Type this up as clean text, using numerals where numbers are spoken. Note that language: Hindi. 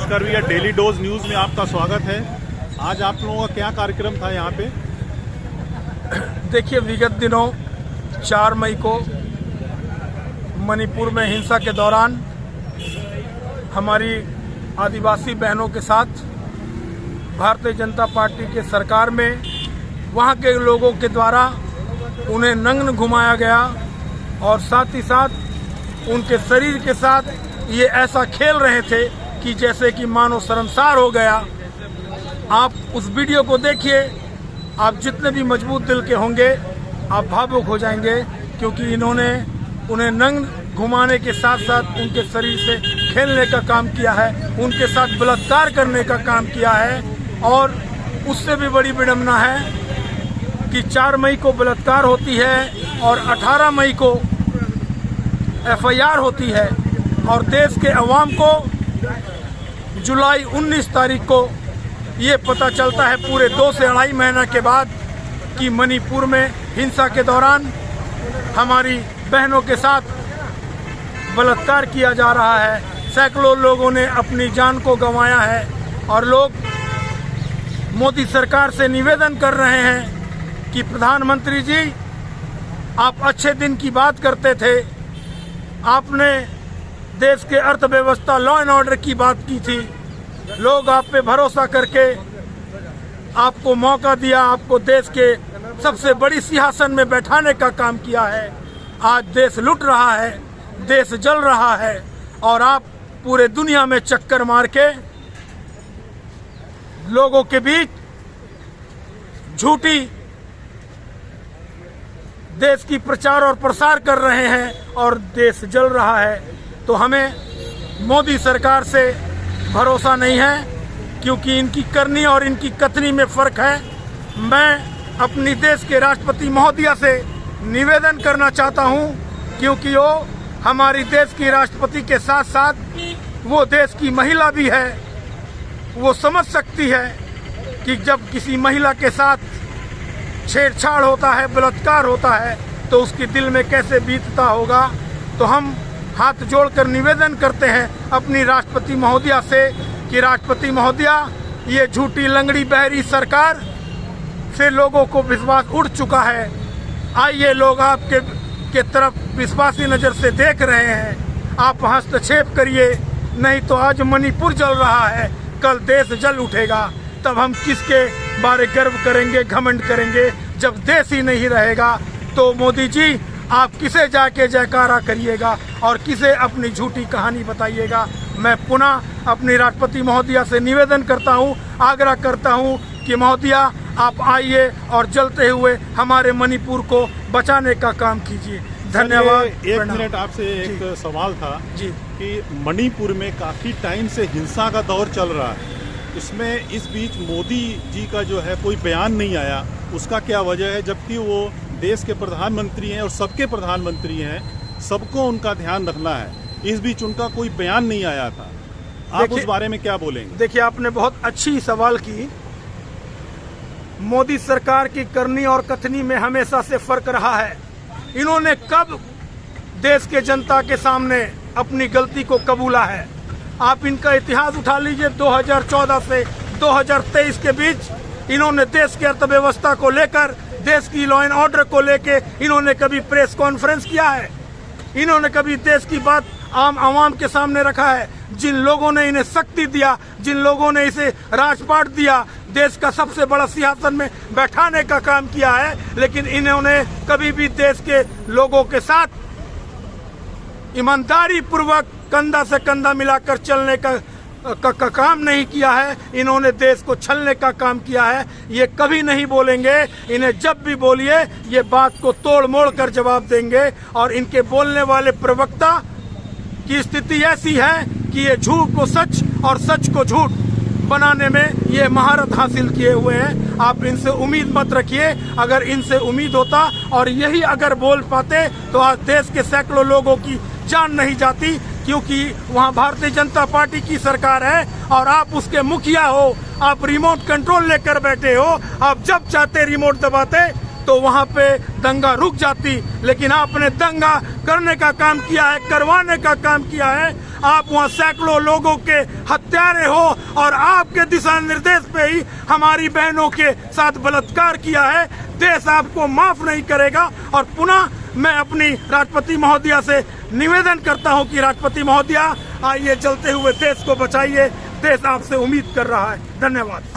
नमस्कार भैया, डेली डोज न्यूज़ में आपका स्वागत है। आज आप लोगों का क्या कार्यक्रम था यहाँ पे? देखिए, विगत दिनों 4 मई को मणिपुर में हिंसा के दौरान हमारी आदिवासी बहनों के साथ भारतीय जनता पार्टी के सरकार में वहाँ के लोगों के द्वारा उन्हें नग्न घुमाया गया और साथ ही साथ उनके शरीर के साथ ये ऐसा खेल रहे थे कि जैसे कि मानो शर्मसार हो गया। आप उस वीडियो को देखिए, आप जितने भी मजबूत दिल के होंगे आप भावुक हो जाएंगे, क्योंकि इन्होंने उन्हें नग्न घुमाने के साथ साथ उनके शरीर से खेलने का काम किया है, उनके साथ बलात्कार करने का काम किया है। और उससे भी बड़ी विडंबना है कि 4 मई को बलात्कार होती है और 18 मई को FIR होती है और देश के अवाम को जुलाई 19 तारीख को ये पता चलता है पूरे 2 से 2.5 महीना के बाद कि मणिपुर में हिंसा के दौरान हमारी बहनों के साथ बलात्कार किया जा रहा है। सैकड़ों लोगों ने अपनी जान को गंवाया है और लोग मोदी सरकार से निवेदन कर रहे हैं कि प्रधानमंत्री जी, आप अच्छे दिन की बात करते थे, आपने देश के अर्थव्यवस्था, लॉ एंड ऑर्डर की बात की थी, लोग आप पे भरोसा करके आपको मौका दिया, आपको देश के सबसे बड़ी सिंहासन में बैठाने का काम किया है। आज देश लुट रहा है, देश जल रहा है और आप पूरे दुनिया में चक्कर मार के लोगों के बीच झूठी देश की प्रचार और प्रसार कर रहे हैं और देश जल रहा है। तो हमें मोदी सरकार से भरोसा नहीं है, क्योंकि इनकी करनी और इनकी कथनी में फर्क है। मैं अपनी देश के राष्ट्रपति महोदया से निवेदन करना चाहता हूं, क्योंकि वो हमारी देश की राष्ट्रपति के साथ साथ वो देश की महिला भी है। वो समझ सकती है कि जब किसी महिला के साथ छेड़छाड़ होता है, बलात्कार होता है, तो उसके दिल में कैसे बीतता होगा। तो हम हाथ जोड़कर निवेदन करते हैं अपनी राष्ट्रपति महोदया से कि राष्ट्रपति महोदया, ये झूठी लंगड़ी बहरी सरकार से लोगों को विश्वास उड़ चुका है। आइए, लोग आपके तरफ विश्वासी नज़र से देख रहे हैं, आप हस्तक्षेप करिए, नहीं तो आज मणिपुर जल रहा है, कल देश जल उठेगा। तब हम किसके बारे गर्व करेंगे, घमंड करेंगे, जब देश ही नहीं रहेगा। तो मोदी जी, आप किसे जाके जयकारा करिएगा और किसे अपनी झूठी कहानी बताइएगा। मैं पुनः अपनी राष्ट्रपति महोदया से निवेदन करता हूं, आग्रह करता हूं कि महोदया, आप आइए और जलते हुए हमारे मणिपुर को बचाने का काम कीजिए। धन्यवाद। एक मिनट, आपसे एक सवाल था जी कि मणिपुर में काफ़ी टाइम से हिंसा का दौर चल रहा है, इसमें इस बीच मोदी जी का जो है कोई बयान नहीं आया, उसका क्या वजह है? जबकि वो देश के प्रधानमंत्री हैं और सबके प्रधानमंत्री हैं, सबको उनका ध्यान रखना है, इस बीच उनका कोई बयान नहीं आया था। आप उस बारे में क्या बोलेंगे? देखिए, आपने बहुत अच्छी सवाल की। मोदी सरकार की करनी और कथनी में हमेशा से फर्क रहा है। इन्होंने कब देश के जनता के सामने अपनी गलती को कबूला है? आप इनका इतिहास उठा लीजिए। 2014 से 2023 के बीच इन्होंने देश की अर्थव्यवस्था को लेकर, देश की लॉ एंड ऑर्डर को लेकर इन्होंने कभी प्रेस कॉन्फ्रेंस किया है? इन्होंने कभी देश की बात आम आवाम के सामने रखा है? जिन लोगों ने इन्हें शक्ति दिया, जिन लोगों ने इसे राजपाट दिया, देश का सबसे बड़ा सिंहासन में बैठाने का काम किया है, लेकिन इन्होंने कभी भी देश के लोगों के साथ ईमानदारी पूर्वक कंधा से कंधा मिलाकर चलने का काम नहीं किया है। इन्होंने देश को छलने का काम किया है। ये कभी नहीं बोलेंगे। इन्हें जब भी बोलिए, ये बात को तोड़ मोड़ कर जवाब देंगे। और इनके बोलने वाले प्रवक्ता की स्थिति ऐसी है कि ये झूठ को सच और सच को झूठ बनाने में ये महारत हासिल किए हुए हैं। आप इनसे उम्मीद मत रखिए। अगर इनसे उम्मीद होता और यही अगर बोल पाते तो आज देश के सैकड़ों लोगों की जान नहीं जाती, क्योंकि वहाँ भारतीय जनता पार्टी की सरकार है और आप उसके मुखिया हो। आप रिमोट कंट्रोल लेकर बैठे हो। आप जब चाहते रिमोट दबाते तो वहाँ पे दंगा रुक जाती, लेकिन आपने दंगा करने का काम किया है, करवाने का काम किया है। आप वहाँ सैकड़ों लोगों के हत्यारे हो और आपके दिशा निर्देश पे ही हमारी बहनों के साथ बलात्कार किया है। देश आपको माफ नहीं करेगा। और पुनः मैं अपनी राष्ट्रपति महोदया से निवेदन करता हूं कि राष्ट्रपति महोदया आइए, चलते हुए देश को बचाइए। देश आपसे उम्मीद कर रहा है। धन्यवाद।